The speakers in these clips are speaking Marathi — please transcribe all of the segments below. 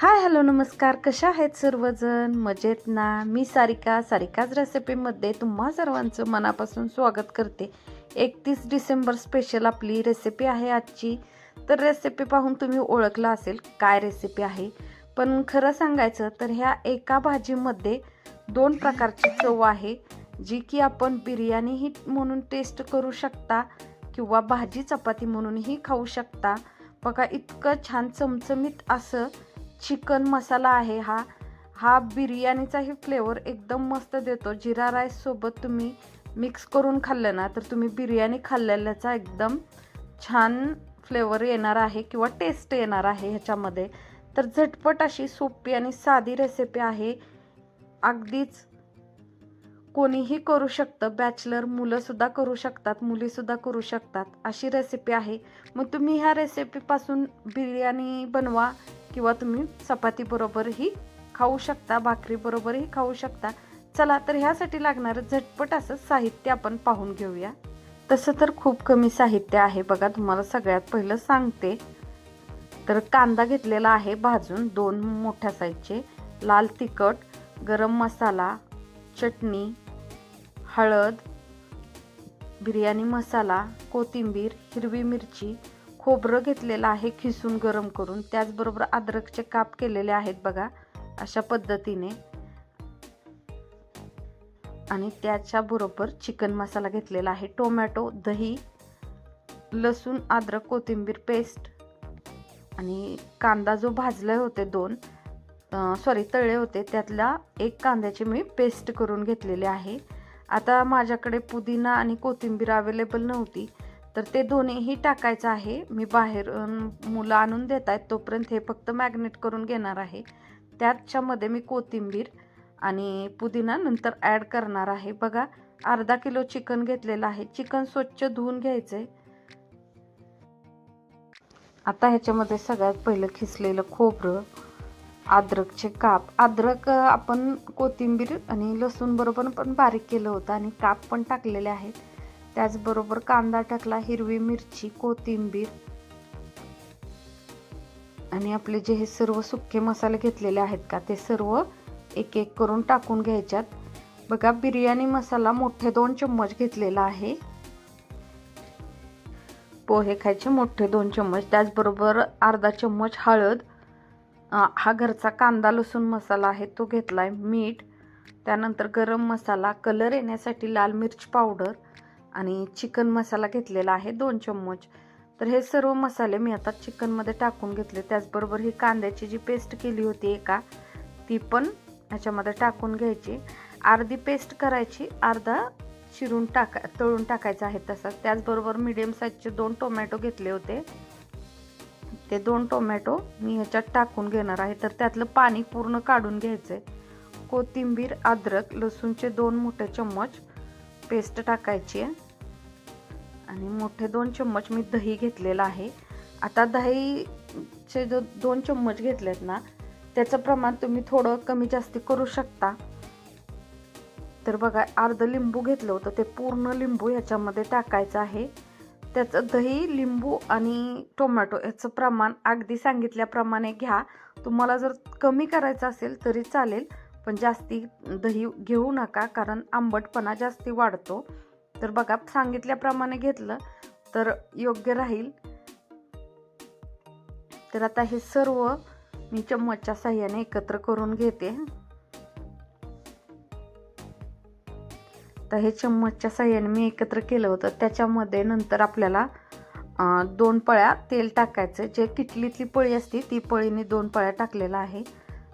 हाय हॅलो नमस्कार, कशा आहेत सर्वजण? मजेत ना? मी सारिकाज रेसिपीमध्ये तुम्हा सर्वांचं मनापासून स्वागत करते. 31 डिसेंबर स्पेशल आपली रेसिपी आहे आजची. तर रेसिपी पाहून तुम्ही ओळखला असेल काय रेसिपी आहे. पण खरं सांगायचं तर ह्या एका भाजीमध्ये 2 प्रकारची चव आहे, जी की आपण बिर्याणीही म्हणून टेस्ट करू शकता किंवा भाजी चपाती म्हणूनही खाऊ शकता. बघा, इतकं छान चमचमीत असं चिकन मसाला आहे हा बिर्याणीचाही फ्लेवर एकदम मस्त देतो. जिरा राईस सोबत तुम्ही मिक्स करून खाल्लं ना तर तुम्ही बिर्याणी खाल्लेल्याचा एकदम छान फ्लेवर येणार आहे किंवा टेस्ट येणार आहे ह्याच्यामध्ये. तर झटपट अशी सोपी आणि साधी रेसिपी आहे. अगदीच कोणीही करू शकतं, बॅचलर मुलंसुद्धा करू शकतात, मुलीसुद्धा करू शकतात अशी रेसिपी आहे. मग तुम्ही ह्या रेसिपीपासून बिर्याणी बनवा किंवा तुम्ही चपाती बरोबरही खाऊ शकता, भाकरी बरोबरही खाऊ शकता. चला तर ह्यासाठी लागणारं झटपट असं साहित्य आपण पाहून घेऊया. तसं तर खूप कमी साहित्य आहे बघा. तुम्हाला सगळ्यात पहिलं सांगते तर कांदा घेतलेला आहे भाजून 2 मोठ्या साईजचे, लाल तिखट, गरम मसाला, चटणी, हळद, बिर्याणी मसाला, कोथिंबीर, हिरवी मिरची, खोबरं घेतलेलं आहे खिसून गरम करून, त्याचबरोबर अद्रकचे काप केलेले आहेत बघा अशा पद्धतीने. आणि त्याच्याबरोबर चिकन मसाला घेतलेला आहे, टोमॅटो, दही, लसूण, अद्रक, कोथिंबीर पेस्ट आणि कांदा जो भाजले होते तळले होते त्यातला 1 कांद्याची मी पेस्ट करून घेतलेली आहे. आता माझ्याकडे पुदिना आणि कोथिंबीर अवेलेबल नव्हती तर ते दोन्हीही टाकायचं आहे. मी बाहेरून मुलं आणून देत आहेत तोपर्यंत हे फक्त मॅग्नेट करून घेणार आहे. त्याच्यामध्ये मी कोथिंबीर आणि पुदिना नंतर ॲड करणार आहे. बघा, अर्धा किलो चिकन घेतलेलं आहे. चिकन स्वच्छ धुवून घ्यायचं आहे. आता ह्याच्यामध्ये सगळ्यात पहिलं खिसलेलं खोबरं, अद्रकचे काप, अद्रक आपण कोथिंबीर आणि लसूण बरोबर पण बारीक केलं होतं आणि काप पण टाकलेले आहेत. त्याचबरोबर कांदा टाकला, हिरवी मिरची, कोथिंबीर आणि आपले जे हे सर्व सुके मसाले घेतलेले आहेत का ते सर्व एक एक करून टाकून घ्यायच्यात. बघा, बिर्याणी मसाला मोठे 2 चम्मच घेतलेला आहे. पोहे खायचे मोठे 2 चम्मच, त्याचबरोबर अर्धा चम्मच हळद, हा घरचा कांदा लसूण मसाला आहे तो घेतलाय, मीठ, त्यानंतर गरम मसाला, कलर येण्यासाठी लाल मिर्च पावडर आणि चिकन मसाला घेतलेला आहे 2 चम्मच. तर हे सर्व मसाले मी आता चिकनमध्ये टाकून घेतले. त्याचबरोबर ही कांद्याची जी पेस्ट केली होती ती पण ह्याच्यामध्ये टाकून घ्यायची. अर्धी पेस्ट करायची, अर्धा चिरून तळून टाकायचं आहे तसंच. त्याचबरोबर मीडियम साईजचे 2 टोमॅटो घेतले होते, ते 2 टोमॅटो मी ह्याच्यात टाकून घेणार आहे. तर त्यातलं पाणी पूर्ण काढून घ्यायचं आहे. कोथिंबीर, अद्रक, लसूणचे 2 मोठे चम्मच पेस्ट टाकायची आहे आणि मोठे 2 चम्मच मी दही घेतलेलं आहे. आता दहीचे जो 2 चम्मच घेतलेत ना त्याचं प्रमाण तुम्ही थोडं कमी जास्ती करू शकता. तर बघा, अर्ध लिंबू घेतलं होतं, ते पूर्ण लिंबू ह्याच्यामध्ये टाकायचं आहे. त्याचं दही, लिंबू आणि टोमॅटो याचं प्रमाण अगदी सांगितल्याप्रमाणे घ्या. तुम्हाला जर कमी करायचं असेल तरी चालेल, पण जास्ती दही घेऊ नका कारण आंबटपणा जास्ती वाढतो. तर बघा, सांगितल्याप्रमाणे घेतलं तर योग्य राहील. तर आता हे सर्व मी चम्मचच्या साह्याने एकत्र करून घेते. तर हे चम्मचच्या साह्याने मी एकत्र केलं होतं. त्याच्यामध्ये नंतर आपल्याला 2 पळ्या तेल टाकायचं. जे किटलीतली पळी असते ती पळीने 2 पळ्या टाकलेला आहे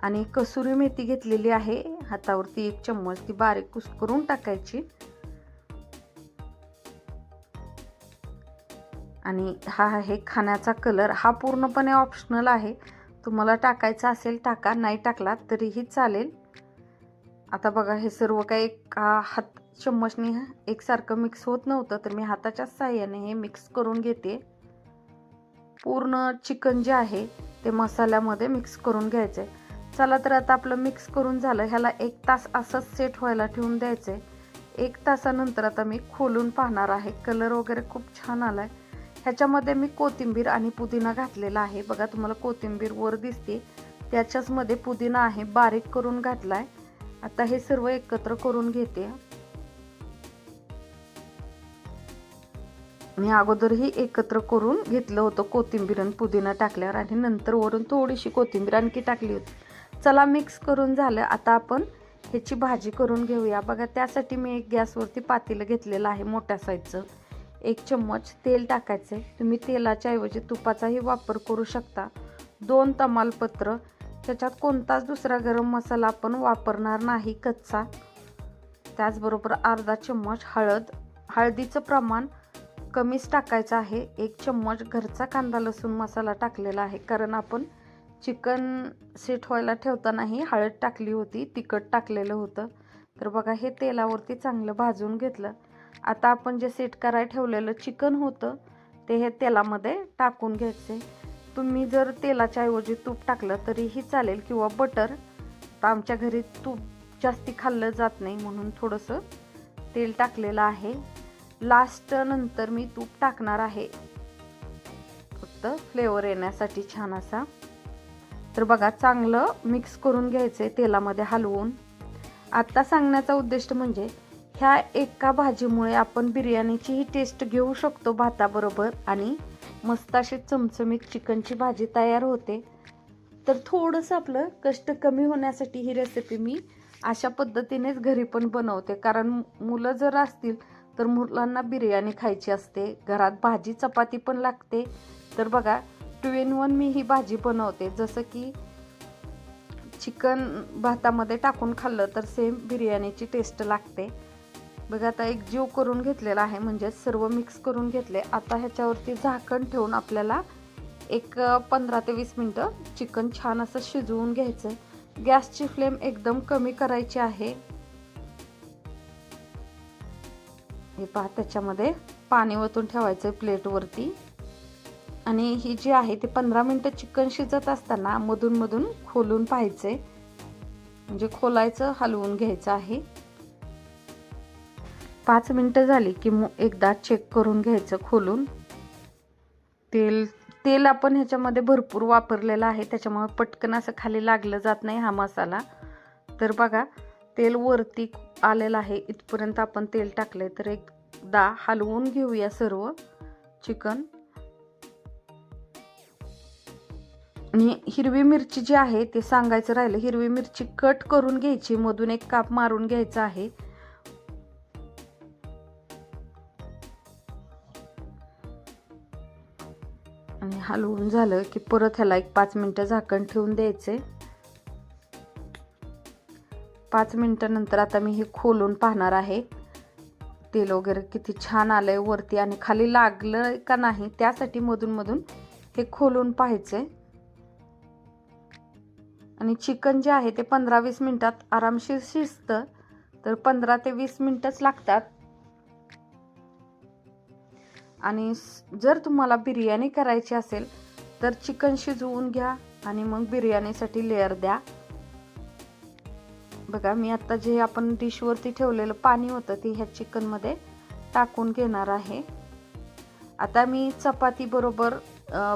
आणि कसुरी मेथी घेतलेली आहे हातावरती 1 चम्मच, ती बारीक कुस्करून टाकायची. आणि हा आहे खाण्याचा कलर, हा पूर्णपणे ऑप्शनल आहे. तुम्हाला टाकायचा असेल टाका, नाही टाकला तरीही चालेल. आता बघा, हे सर्व काही हात चम्मचने एकसारखं मिक्स होत नव्हतं तर मी हाताच्या साह्याने हे मिक्स करून घेते. पूर्ण चिकन जे आहे ते मसाल्यामध्ये मिक्स करून घ्यायचं आहे. चला तर आता आपलं मिक्स करून झालं. ह्याला 1 तास असंच सेट व्हायला ठेवून द्यायचं आहे. 1 तासानंतर आता मी खोलून पाहणार आहे. कलर वगैरे खूप छान आला आहे. ह्याच्यामध्ये मी कोथिंबीर आणि पुदिना घातलेला आहे. बघा, तुम्हाला कोथिंबीर वर दिसते त्याच्याचमध्ये पुदिना आहे, बारीक करून घातलाय. आता हे सर्व एकत्र करून घेते. मी अगोदरही एकत्र करून घेतलं होतं कोथिंबीर आणि पुदिना टाकल्यावर, आणि नंतर वरून थोडीशी कोथिंबीर आणखी टाकली होती. चला, मिक्स करून झालं. आता आपण ह्याची भाजी करून घेऊया. बघा, त्यासाठी मी एक गॅसवरती पातेलं घेतलेलं आहे मोठ्या साईजचं. 1 चम्मच तेल टाकायचे. तुम्ही तेलाच्या ऐवजी तुपाचाही वापर करू शकता. 2 तमालपत्र, त्याच्यात कोणताच दुसरा गरम मसाला आपण वापरणार नाही कच्चा. त्याचबरोबर अर्धा चम्मच हळद. हळदीचं प्रमाण कमीच टाकायचं आहे. 1 चम्मच घरचा कांदा लसूण मसाला टाकलेला आहे, कारण आपण चिकन सेट व्हायला ठेवतानाही हळद टाकली होती, तिखट टाकलेलं होतं. तर बघा, हे तेलावरती चांगलं भाजून घेतलं. आता आपण जे सेट करायला ठेवलेलं चिकन होतं ते हे तेलामध्ये टाकून घ्यायचे. तुम्ही जर तेलाच्या ऐवजी तूप टाकलं तरीही चालेल, किंवा बटर. तर आमच्या घरी तूप जास्ती खाल्लं जात नाही, म्हणून थोडंसं तेल टाकलेलं आहे. लास्ट नंतर मी तूप टाकणार आहे, फक्त फ्लेवर येण्यासाठी छान असा. तर बघा, चांगलं मिक्स करून घ्यायचं तेलामध्ये हलवून. आता सांगण्याचा उद्देश म्हणजे ह्या एका भाजीमुळे आपण बिर्याणीचीही टेस्ट घेऊ शकतो भाताबरोबर, आणि मस्त अशी चमचमीत चिकनची भाजी तयार होते. तर थोडंसं आपलं कष्ट कमी होण्यासाठी ही रेसिपी मी अशा पद्धतीनेच घरी पण बनवते, कारण मुलं जर असतील तर मुलांना बिर्याणी खायची असते, घरात भाजी चपाती पण लागते. तर बघा, 2 in 1 मी ही भाजी बनवते. जसं की चिकन भातामध्ये टाकून खाल्लं तर सेम बिर्याणीची टेस्ट लागते. बघा, आता एक जीव करून घेतलेला आहे, म्हणजे सर्व मिक्स करून घेतले. आता ह्याच्यावरती झाकण ठेवून आपल्याला एक 15 ते 20 मिनटं चिकन छान असं शिजवून घ्यायचं. गॅसची फ्लेम एकदम कमी करायची आहे. हे पहा, त्याच्यामध्ये पाणी ओतून ठेवायचं प्लेटवरती, आणि ही जी आहे ते 15 मिनटं चिकन शिजत असताना मधून मधून खोलून पाहायचे, म्हणजे खोलायचं, हलवून घ्यायचं आहे. 5 मिनटं झाली की एकदा चेक करून घ्यायचं खोलून. तेल आपण ह्याच्यामध्ये भरपूर वापरलेलं आहे, त्याच्यामुळे पटकन असं खाली लागलं जात नाही हा मसाला. तर बघा, तेल वरती आलेलं आहे, इथपर्यंत आपण तेल टाकलंय. तर एकदा हलवून घेऊया सर्व चिकन. आणि हिरवी मिरची जी आहे ते सांगायचं राहिलं, हिरवी मिरची कट करून घ्यायची, मधून एक काप मारून घ्यायचा आहे. आणि हलवून झालं की परत ह्याला एक 5 मिनटं झाकण ठेवून द्यायचे. 5 मिनटानंतर आता मी हे खोलून पाहणार आहे. तेल वगैरे किती छान आलंय वरती, आणि खाली लागलं का नाही त्यासाठी मधून मधून हे खोलून पाहायचे. आणि चिकन जे आहे ते 15-20 मिनिटात आरामशीर शिजतं. तर 15 ते 20 मिनिटच लागतात. आणि जर तुम्हाला बिर्याणी करायची असेल तर चिकन शिजवून घ्या आणि मग बिर्याणीसाठी लेअर द्या. बघा, मी आता जे आपण डिशवरती ठेवलेलं पाणी होतं ते ह्या चिकनमध्ये टाकून घेणार आहे. आता मी चपाती बरोबर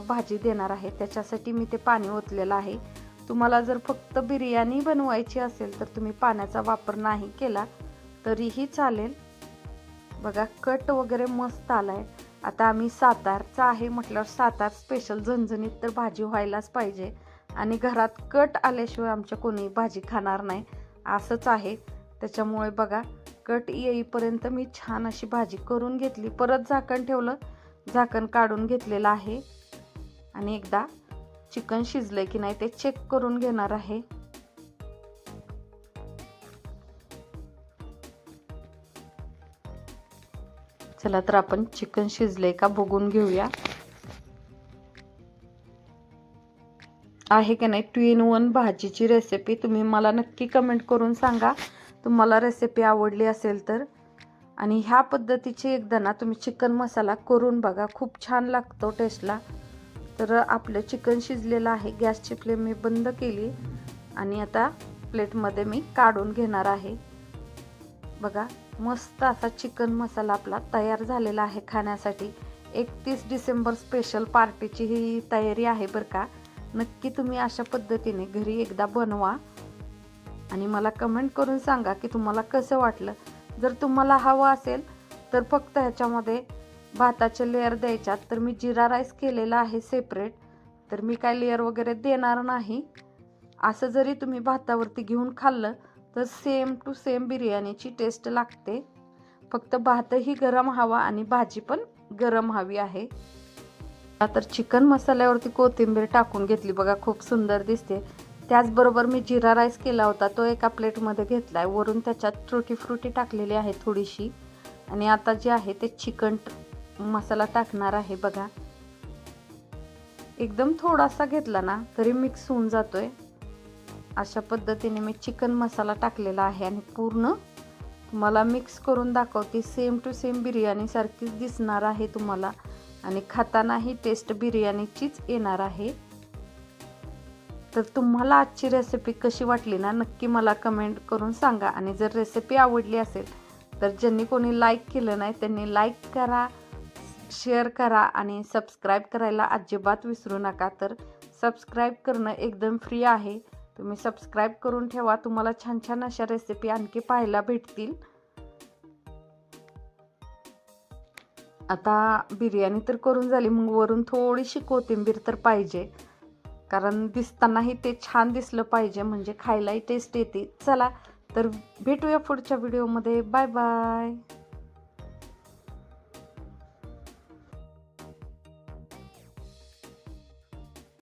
भाजी देणार आहे, त्याच्यासाठी मी ते पाणी ओतलेलं आहे. तुम्हाला जर फक्त बिर्याणी बनवायची असेल तर तुम्ही पाण्याचा वापर नाही केला तरीही चालेल. बघा, कट वगैरे मस्त आलाय. आता आम्ही सातारचा आहे म्हटल्यावर सातार स्पेशल झणझणीत तर भाजी व्हायलाच पाहिजे, आणि घरात कट आल्याशिवाय आमच्या कोणी भाजी खाणार नाही, असंच आहे. त्याच्यामुळे बघा, कट येईपर्यंत मी छान अशी भाजी करून घेतली. परत झाकण ठेवलं, झाकण काढून घेतलेलं आहे, आणि एकदा चिकन शिजलंय की नाही ते चेक करून घेणार आहे. चला, तर आपण चिकन शिजले का बघून घेऊया. आहे की नाही 2 in 1 भाजीची रेसिपी. तुम्ही मला नक्की कमेंट करून सांगा तुम्हाला रेसिपी आवडली असेल तर. आणि ह्या पद्धतीची एकदा ना तुम्ही चिकन मसाला करून बघा, खूप छान लागतो टेस्टला. तर आपलं चिकन शिजलेलं आहे. गॅसची फ्लेम मी बंद केली, आणि आता प्लेटमध्ये मी काढून घेणार आहे. बघा, मस्त असा चिकन मसाला आपला तयार झालेला आहे खाण्यासाठी. 31 डिसेंबर स्पेशल पार्टीची ही तयारी आहे बरं का. नक्की तुम्ही अशा पद्धतीने घरी एकदा बनवा आणि मला कमेंट करून सांगा की तुम्हाला कसं वाटलं. जर तुम्हाला हवं असेल तर फक्त ह्याच्यामध्ये भाताचे लेयर द्यायच्यात. तर मी जिरा राईस केलेला आहे सेपरेट, तर मी काय लेयर वगैरे देणार नाही. असं जरी तुम्ही भातावरती घेऊन खाल्लं तर सेम टू सेम बिर्याणीची टेस्ट लागते. फक्त भातही गरम हवा आणि भाजी पण गरम हवी आहे. तर चिकन मसाल्यावरती कोथिंबीर टाकून घेतली बघा, खूप सुंदर दिसते. त्याचबरोबर मी जिरा राईस केला होता तो एका प्लेटमध्ये घेतला आहे. वरून त्याच्यात ट्रुटी फ्रुटी टाकलेली आहे थोडीशी. आणि आता जे आहे ते चिकन मसाला टाकणार आहे बघा. एकदम थोडासा घेतला ना तरी मिक्स होऊन जातोय. अशा पद्धतीने मी चिकन मसाला टाकलेला आहे आणि पूर्ण तुम्हाला मिक्स करून दाखवते. सेम टू सेम बिर्याणी सारखीच दिसणार आहे तुम्हाला आणि खातानाही टेस्ट बिर्याणीचीच येणार आहे. तर तुम्हाला आजची रेसिपी कशी वाटली ना नक्की मला कमेंट करून सांगा. आणि जर रेसिपी आवडली असेल तर ज्यांनी कोणी लाईक केलं नाही त्यांनी लाईक करा, शेअर करा आणि सबस्क्राईब करायला अजिबात विसरू नका. तर सबस्क्राईब करणं एकदम फ्री आहे. तुम्ही सबस्क्राईब करून ठेवा, तुम्हाला छान छान अशा रेसिपी आणखी पाहायला भेटतील. आता बिर्याणी तर करून झाली, मग वरून थोडीशी कोथिंबीर तर पाहिजे, कारण दिसतानाही ते छान दिसलं पाहिजे, म्हणजे खायलाही टेस्ट येते. चला तर भेटूया पुढच्या व्हिडिओमध्ये. Bye bye.